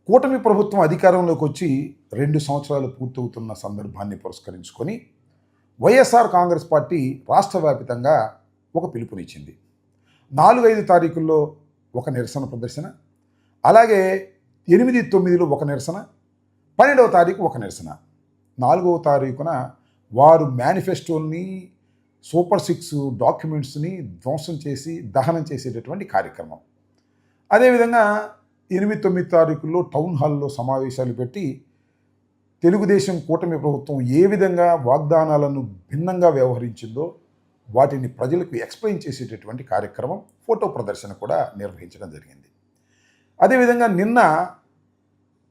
కూటమి ప్రభుత్వం అధికారంలోకి వచ్చి 2 సంవత్సరాలు పూర్తవుతున్న సందర్భాన్ని పురస్కరించుకొని వైఎస్ఆర్ కాంగ్రెస్ పార్టీ రాష్ట్ర వ్యాపితంగా ఒక పిలుపునిచ్చింది. 4-5 తారీఖుల్లో ఒక నిరసన ప్రదర్శన, అలాగే 8, 9లో ఒక నిరసన, 12వ తారీఖు ఒక నిరసన. 4వ తారీఖున వారు మేనిఫెస్టోని, సూపర్ 6 డాక్యుమెంట్స్ని ధ్వంసం చేసి దహనం చేసేటటువంటి కార్యక్రమం. అదేవిధంగా 8, 9 తారీఖుల్లో టౌన్ హాల్లో సమావేశాలు పెట్టి తెలుగుదేశం కూటమి ప్రభుత్వం ఏ విధంగా వాగ్దానాలను భిన్నంగా వ్యవహరించిందో వాటిని ప్రజలకు ఎక్స్ప్లెయిన్ చేసేటటువంటి కార్యక్రమం, ఫోటో ప్రదర్శన కూడా నిర్వహించడం జరిగింది. అదేవిధంగా నిన్న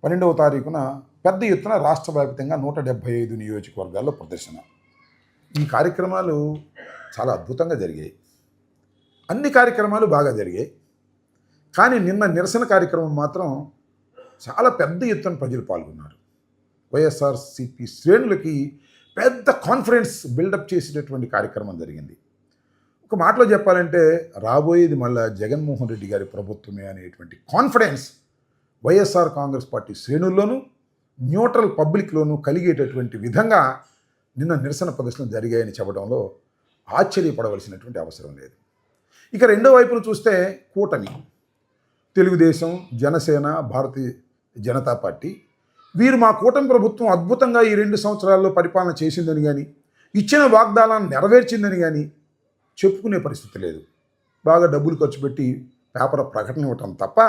12వ తారీఖున పెద్ద ఎత్తున రాష్ట్ర వ్యాప్తంగా 175 నియోజకవర్గాల్లో ప్రదర్శన. ఈ కార్యక్రమాలు చాలా అద్భుతంగా జరిగాయి. అన్ని కార్యక్రమాలు బాగా జరిగాయి. కానీ నిన్న నిరసన కార్యక్రమం మాత్రం చాలా పెద్ద ఎత్తున ప్రజలు పాల్గొన్నారు. వైఎస్ఆర్సీపీ శ్రేణులకి పెద్ద కాన్ఫరెన్స్ బిల్డప్ చేసేటటువంటి కార్యక్రమం జరిగింది. ఒక మాటలో చెప్పాలంటే రాబోయేది మళ్ళా జగన్మోహన్ రెడ్డి గారి ప్రభుత్వమే అనేటువంటి కాన్ఫిడెన్స్ వైఎస్ఆర్ కాంగ్రెస్ పార్టీ శ్రేణుల్లోనూ, న్యూట్రల్ పబ్లిక్లోనూ కలిగేటటువంటి విధంగా నిన్న నిరసన ప్రదర్శనలు జరిగాయని చెప్పడంలో ఆశ్చర్యపడవలసినటువంటి అవసరం లేదు. ఇక రెండో వైపును చూస్తే కూటమి, తెలుగుదేశం, జనసేన, భారతీయ జనతా పార్టీ, వీరు మా కూటమి ప్రభుత్వం అద్భుతంగా ఈ 2 సంవత్సరాల్లో పరిపాలన చేసిందని కానీ, ఇచ్చిన వాగ్దానాన్ని నెరవేర్చిందని కానీ చెప్పుకునే పరిస్థితి లేదు. బాగా డబ్బులు ఖర్చు పెట్టి పేపర్ ప్రకటన ఇవ్వటం తప్ప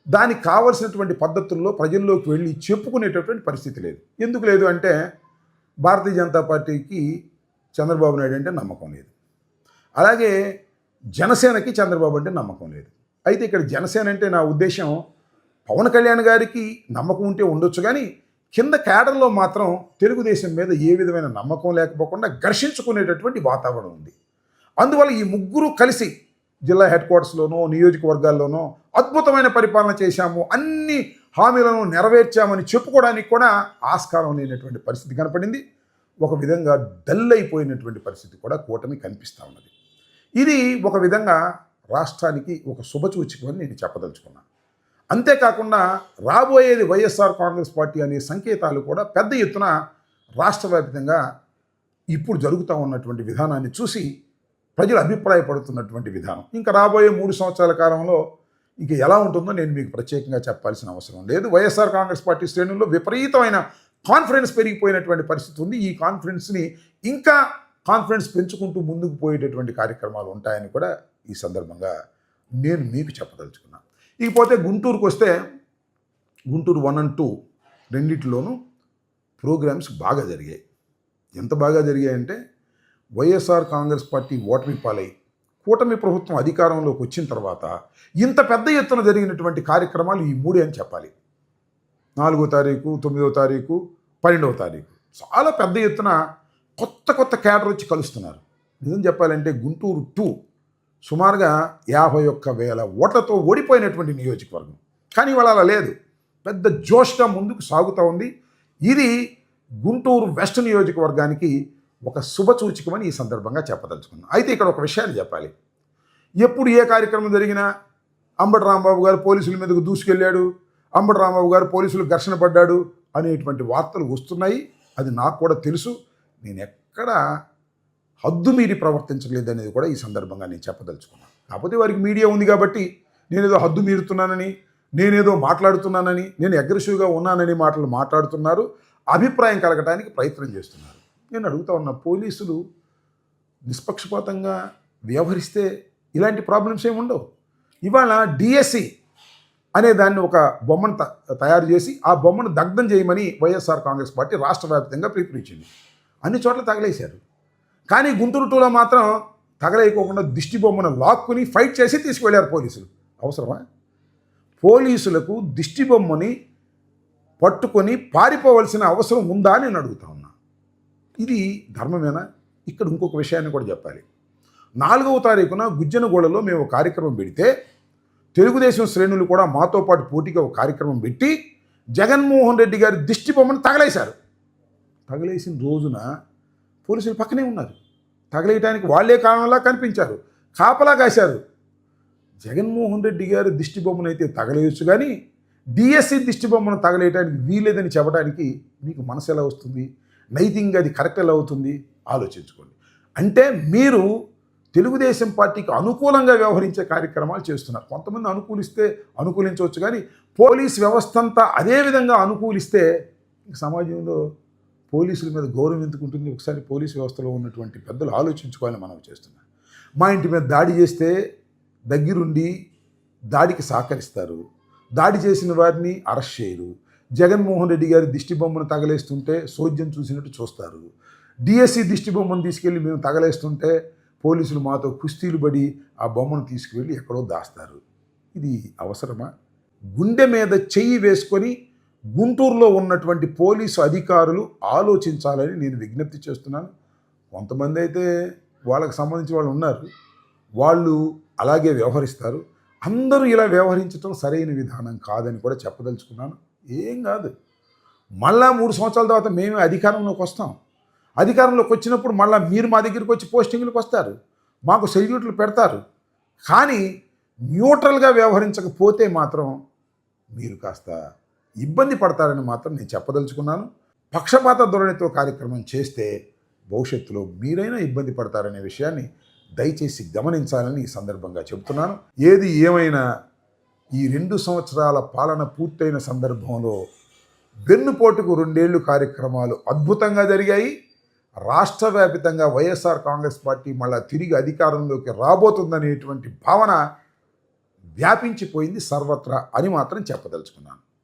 దానికి కావలసినటువంటి పద్ధతుల్లో ప్రజల్లోకి వెళ్ళి చెప్పుకునేటటువంటి పరిస్థితి లేదు. ఎందుకు లేదు అంటే భారతీయ జనతా పార్టీకి చంద్రబాబు నాయుడు అంటే నమ్మకం లేదు, అలాగే జనసేనకి చంద్రబాబు అంటే నమ్మకం లేదు. అయితే ఇక్కడ జనసేన అంటే నా ఉద్దేశం పవన్ కళ్యాణ్ గారికి నమ్మకం ఉంటే ఉండొచ్చు, కానీ కింద క్యాడర్లో మాత్రం తెలుగుదేశం మీద ఏ విధమైన నమ్మకం లేకపోకుండా ఘర్షించుకునేటటువంటి వాతావరణం ఉంది. అందువల్ల ఈ ముగ్గురు కలిసి జిల్లా హెడ్ క్వార్టర్స్లోనో, నియోజకవర్గాల్లోనో అద్భుతమైన పరిపాలన చేశాము, అన్ని హామీలను నెరవేర్చామని చెప్పుకోవడానికి కూడా ఆస్కారం లేనటువంటి పరిస్థితి కనపడింది. ఒక విధంగా డల్ అయిపోయినటువంటి పరిస్థితి కూడా కూటమి కనిపిస్తూ ఉన్నది. ఇది ఒక విధంగా రాష్ట్రానికి ఒక శుభసూచకమని నేను చెప్పదలుచుకున్నాను. అంతేకాకుండా రాబోయేది వైఎస్ఆర్ కాంగ్రెస్ పార్టీ అనే సంకేతాలు కూడా పెద్ద ఎత్తున రాష్ట్ర వ్యాప్తంగా ఇప్పుడు జరుగుతూ ఉన్నటువంటి విధానాన్ని చూసి ప్రజలు అభిప్రాయపడుతున్నటువంటి విధానం ఇంకా రాబోయే 3 సంవత్సరాల కాలంలో ఇంక ఎలా ఉంటుందో నేను మీకు ప్రత్యేకంగా చెప్పాల్సిన అవసరం లేదు. వైఎస్ఆర్ కాంగ్రెస్ పార్టీ శ్రేణుల్లో విపరీతమైన కాన్ఫిడెన్స్ పెరిగిపోయినటువంటి పరిస్థితి ఉంది. ఈ కాన్ఫిడెన్స్ని ఇంకా కాన్ఫిడెన్స్ పెంచుకుంటూ ముందుకు పోయేటటువంటి కార్యక్రమాలు ఉంటాయని కూడా ఈ సందర్భంగా నేను మీకు చెప్పదలుచుకున్నాను. ఇకపోతే గుంటూరుకు వస్తే గుంటూరు 1 and 2 రెండిటిలోనూ ప్రోగ్రామ్స్ బాగా జరిగాయి. ఎంత బాగా జరిగాయంటే వైఎస్ఆర్ కాంగ్రెస్ పార్టీ ఓటమి పాలై కూటమి ప్రభుత్వం అధికారంలోకి వచ్చిన తర్వాత ఇంత పెద్ద ఎత్తున జరిగినటువంటి కార్యక్రమాలు ఈ 3 అని చెప్పాలి. 4వ తారీఖు, 9వ తారీఖు, 12వ తారీఖు చాలా పెద్ద ఎత్తున కొత్త క్యాడర్ వచ్చి కలుస్తున్నారు. నిజం చెప్పాలంటే గుంటూరు 2 సుమారుగా 51,000 ఓట్లతో ఓడిపోయినటువంటి నియోజకవర్గం. కానీ ఇవాళ అలా లేదు, పెద్ద జోష్గా ముందుకు సాగుతూ ఉంది. ఇది గుంటూరు వెస్ట్ నియోజకవర్గానికి ఒక శుభసూచకమని ఈ సందర్భంగా చెప్పదలుచుకున్నాను. అయితే ఇక్కడ ఒక విషయాన్ని చెప్పాలి. ఎప్పుడు ఏ కార్యక్రమం జరిగినా అంబటి రాంబాబు గారు పోలీసుల మీదకు దూసుకెళ్ళాడు, అంబటి రాంబాబు గారు పోలీసులు ఘర్షణ పడ్డాడు అనేటువంటి వార్తలు వస్తున్నాయి. అది నాకు కూడా తెలుసు. నేను ఎక్కడ హద్దు మీరి ప్రవర్తించలేదు అనేది కూడా ఈ సందర్భంగా నేను చెప్పదలుచుకున్నాను. కాకపోతే వారికి మీడియా ఉంది కాబట్టి నేనేదో హద్దు మీరుతున్నానని, నేనేదో మాట్లాడుతున్నానని, నేను అగ్రెసివ్గా ఉన్నానని మాటలు మాట్లాడుతున్నారు, అభిప్రాయం కలగటానికి ప్రయత్నం చేస్తున్నారు. నేను అడుగుతా ఉన్న పోలీసులు నిష్పక్షపాతంగా వ్యవహరిస్తే ఇలాంటి ప్రాబ్లమ్స్ ఏమి ఉండవు. ఇవాళ డిఎస్సి అనే దాన్ని ఒక బొమ్మను తయారు చేసి ఆ బొమ్మను దగ్ధం చేయమని వైఎస్ఆర్ కాంగ్రెస్ పార్టీ రాష్ట్ర వ్యాప్తంగా పిలుపునిచ్చింది. అన్ని చోట్ల తగలేశారు. కానీ గుంటూరు 2లో మాత్రం తగలేయకోకుండా దిష్టి బొమ్మను లాక్కుని ఫైట్ చేసి తీసుకువెళ్ళారు పోలీసులు. అవసరమా? పోలీసులకు దిష్టి బొమ్మని పట్టుకొని పారిపోవలసిన అవసరం ఉందా అని నేను అడుగుతా ఉన్నా. ఇది ధర్మమేనా? ఇక్కడ ఇంకొక విషయాన్ని కూడా చెప్పాలి. 4వ తారీఖున గుజ్జనగూడలో మేము ఒక కార్యక్రమం పెడితే తెలుగుదేశం శ్రేణులు కూడా మాతో పాటు పోటీగా ఒక కార్యక్రమం పెట్టి జగన్మోహన్ రెడ్డి గారి దిష్టి బొమ్మను తగలేశారు. తగలేసిన రోజున పోలీసులు పక్కనే ఉన్నారు. తగలేయటానికి వాళ్లే కారణంలా కనిపించారు, కాపలా కాశారు. జగన్మోహన్ రెడ్డి గారి దిష్టి బొమ్మనైతే తగలేయచ్చు, కానీ డిఎస్సి దిష్టిబొమ్మను తగలేయడానికి వీలేదని చెప్పడానికి మీకు మనసు ఎలా వస్తుంది? నైతికంగా అది కరెక్ట్ ఎలా అవుతుంది? ఆలోచించుకోండి. అంటే మీరు తెలుగుదేశం పార్టీకి అనుకూలంగా వ్యవహరించే కార్యక్రమాలు చేస్తున్నారు. కొంతమంది అనుకూలించవచ్చు, కానీ పోలీస్ వ్యవస్థ అంతా అదే విధంగా అనుకూలిస్తే సమాజంలో పోలీసుల మీద గౌరవం ఎందుకు ఉంటుంది? ఒకసారి పోలీస్ వ్యవస్థలో ఉన్నటువంటి పెద్దలు ఆలోచించుకోవాలని మనం చేస్తున్నాం. మా ఇంటి మీద దాడి చేస్తే దగ్గరుండి దాడికి సహకరిస్తారు, దాడి చేసిన వారిని అరెస్ట్ చేయరు. జగన్మోహన్ రెడ్డి గారి దిష్టి బొమ్మను తగలేస్తుంటే సోద్యం చూసినట్టు చూస్తారు. డిఎస్సి దిష్టి బొమ్మను తీసుకెళ్ళి మేము తగలేస్తుంటే పోలీసులు మాతో కుస్తీలు పడి ఆ బొమ్మను తీసుకువెళ్ళి ఎక్కడో దాస్తారు. ఇది అవసరమా? గుండె మీద చెయ్యి వేసుకొని గుంటూరులో ఉన్నటువంటి పోలీసు అధికారులు ఆలోచించాలని నేను విజ్ఞప్తి చేస్తున్నాను. కొంతమంది అయితే వాళ్ళకి సంబంధించి వాళ్ళు ఉన్నారు, వాళ్ళు అలాగే వ్యవహరిస్తారు. అందరూ ఇలా వ్యవహరించడం సరైన విధానం కాదని కూడా చెప్పదలుచుకున్నాను. ఏం కాదు, మళ్ళా 3 సంవత్సరాల తర్వాత మేమే అధికారంలోకి వస్తాం. అధికారంలోకి వచ్చినప్పుడు మళ్ళీ మీరు మా దగ్గరికి వచ్చి పోస్టింగ్లకు వస్తారు, మాకు సెల్యూట్లు పెడతారు. కానీ న్యూట్రల్గా వ్యవహరించకపోతే మాత్రం మీరు కాస్త ఇబ్బంది పడతారని మాత్రం నేను చెప్పదలుచుకున్నాను. పక్షపాత ధోరణితో కార్యక్రమం చేస్తే భవిష్యత్తులో మీరైనా ఇబ్బంది పడతారనే విషయాన్ని దయచేసి గమనించాలని ఈ సందర్భంగా చెబుతున్నాను. ఏది ఏమైనా ఈ 2 సంవత్సరాల పాలన పూర్తయిన సందర్భంలో వెన్నుపోటుకు 2 ఏళ్ళు కార్యక్రమాలు అద్భుతంగా జరిగాయి. రాష్ట్ర వ్యాపితంగా వైఎస్ఆర్ కాంగ్రెస్ పార్టీ మళ్ళా తిరిగి అధికారంలోకి రాబోతుందనేటువంటి భావన వ్యాపించిపోయింది సర్వత్రా అని మాత్రం చెప్పదలుచుకున్నాను.